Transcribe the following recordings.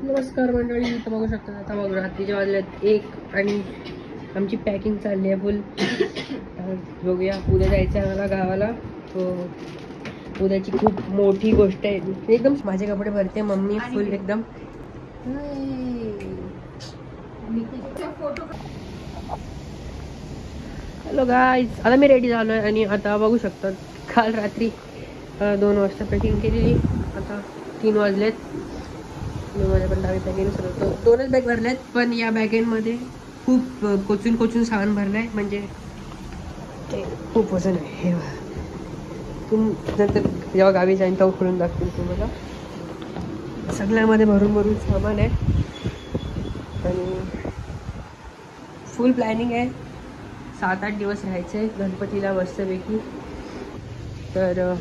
नमस्कार मंडळी, इथं बघू शकता. आता बघू रात्रीचे वाजलेत 1 आणि आमची पॅकिंग चालली आहे फुल. बघूया, उद्या जायचं आहे मला गावाला. उद्याची खूप मोठी गोष्ट आहे. एकदम माझे कपडे भरते मम्मी फुल एकदम. हॅलो गाईज, आता मी रेडी झालो आहे आणि आता बघू शकता काल रात्री 2 वाजता पॅकिंग केलेली. आता 3 वाजलेत. माझ्या पण डावी पॅकिंग सुरू 2च बॅग भरल्यात, पण या बॅगेमध्ये खूप कोचून सामान भरलं आहे. म्हणजे ते खूप वजन आहे. नंतर जेव्हा गावी जाईन तेव्हा खोलून दाखतील तुम्हाला. सगळ्यामध्ये भरून सामान आहे आणि फुल प्लॅनिंग आहे. 7-8 दिवस राहायचं आहे गणपतीला मस्तपैकी. तर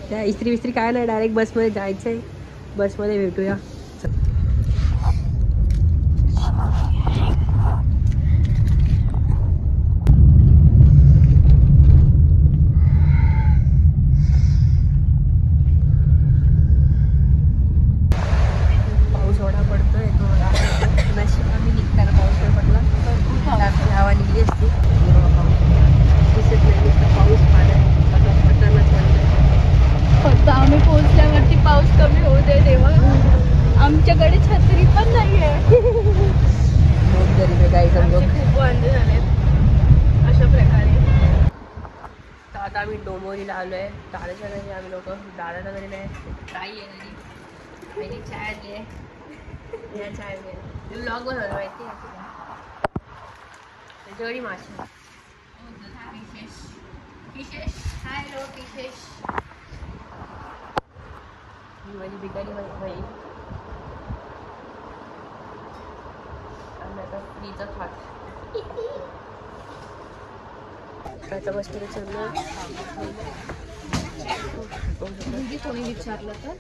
त्या इस्त्री काय नाही, डायरेक्ट बसमध्ये जायचं आहे. बसमध्ये भेटूया. पाऊस एवढा पडतोय, तो नशीब आम्ही निघताना पाऊस नाही पडला. हवा निघली असती. पाऊस फक्त आम्ही पोहोचल्यावरती पाऊस कमी होऊ दे तेव्हा. आमच्याकडे छत्री पण नाही आहे. खूप गरीब आहे काही समजो. खूप वांदे झाले अशा प्रकारे. तर आता आम्ही डोंबोलीला आलो आहे. दादाच्या घरी आम्ही लोक. दादाच्या घरी नाही, ताई आहे घरी. पहिली चाय आणली आहे. या चाय ब्लॉग बनवलं माहिती आहे त्याच्यावरी माशी. हॅलो पिशेष. ही माझी बिकारी बाई. आणि आता फ्रीचा खात आता बसलेलं चाललं. कोणी विचारलं तर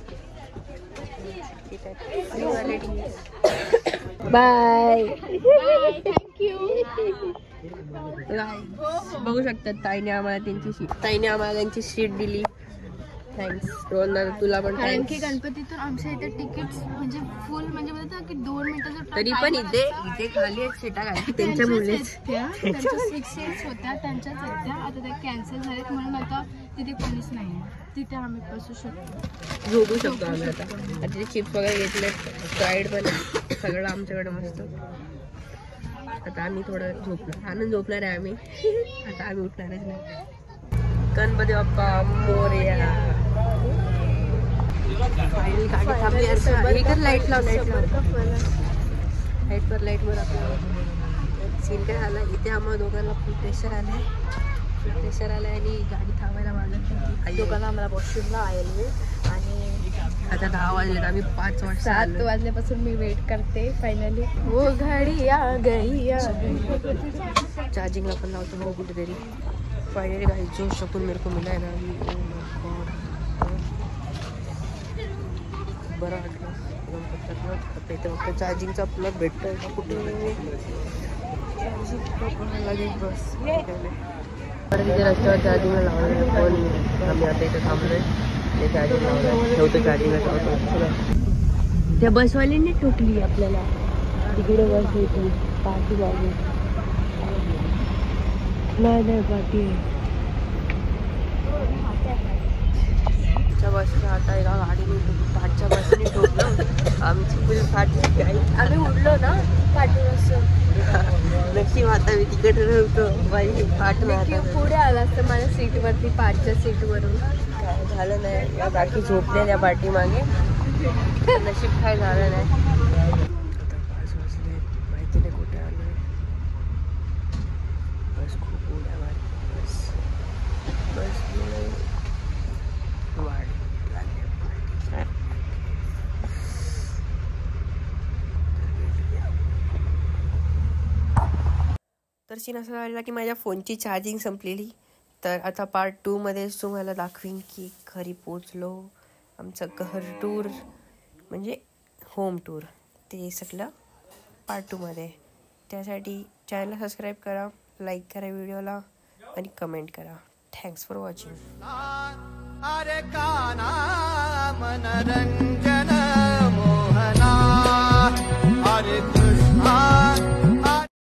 बाय. थँक्यू. बघू शकतात ताईने आम्हाला त्यांची सीट दिली. थँक्स रोहन, तुला पण कारण की गणपतीतून आमच्या इथे तिकीट म्हणजे फुल म्हणजे बोलतात की 2 मिनिटाचा तरी पण इथे खाली सीटा घालते त्यांच्या मुलेच. त्यांच्या 6 सीट्स होत्या, त्यांच्याच होत्या. आता त्या कॅन्सल झाल्यात म्हणून आता तिथे कोणीच नाही. तिथे आम्ही बसू शकतो, झोपू शकतो आम्ही. आता तिथे चिप्स वगैरे घेतले, स्प्राईट पण सगळं आमच्याकडे मस्त. आता आम्ही थोडं झोपणार आहे आम्ही. आता आम्ही उठणारच नाही. गणपती बाप्पा मोरया. फायनली गाडी थांबली. लाईट वर आपला सीन काय झाला. इथे आम्हाला दोघांना खूप प्रेशर आलं आणि गाडी थांबायला मागत नाही. दोघांना आम्हाला वॉशरूमला आले आणि आता 10 वाजलेत. आम्ही 5 वाजता 7 वाजल्यापासून मी वेट करते. फायनली वो गाडी आ गई. चार्जिंगला पण लावतो हो कुठेतरी. फायनली गाडी जो शकून मेरे को मिला है ना. बरं वाटलं. इथे चार्जिंगचा प्लग भेटतोय का कुठे लागेल. बस तिथे रस्त्यावर चार्जिंगला लावलं फोन. आम्ही आता इथे थांबलोय. ते चार्जिंग लावलं ठेवतो. चार्जिंगला ठेवतो. त्या बसवाल्यांनी ठोकली आपल्याला. तिकडे बस होती पाठी बाजू. नाही पाठी बसने. आता एका गाडीने पाठच्या बसने ठोकलं. आमची फुल पाठी गाडी. आम्ही उडलो ना पाठीवर. नक्की आता मी तिकडे ठरवतो माझी पाठ पुढे आला असतं माझ्या सीटवरती, 5च्या सीटवरून. काय झालं नाही. या बाकी झोपल्या त्या पाठीमागे. नशीब काय झालं नाही. आता 5 वाजले, माहिती नाही कुठे आलो. बस खूप उड्या मारते. बस वाढ लागले. तर सीन असं झालेला की माझ्या फोनची चार्जिंग संपलेली. तर आता पार्ट 2मध्ये तुम्हाला दाखवीन की घरी पोचलो. आमचं घर टूर म्हणजे होम टूर ते सगळं पार्ट 2मध्ये. त्यासाठी चॅनलला सबस्क्राईब करा, लाईक करा व्हिडिओला आणि कमेंट करा. Thanks for watching.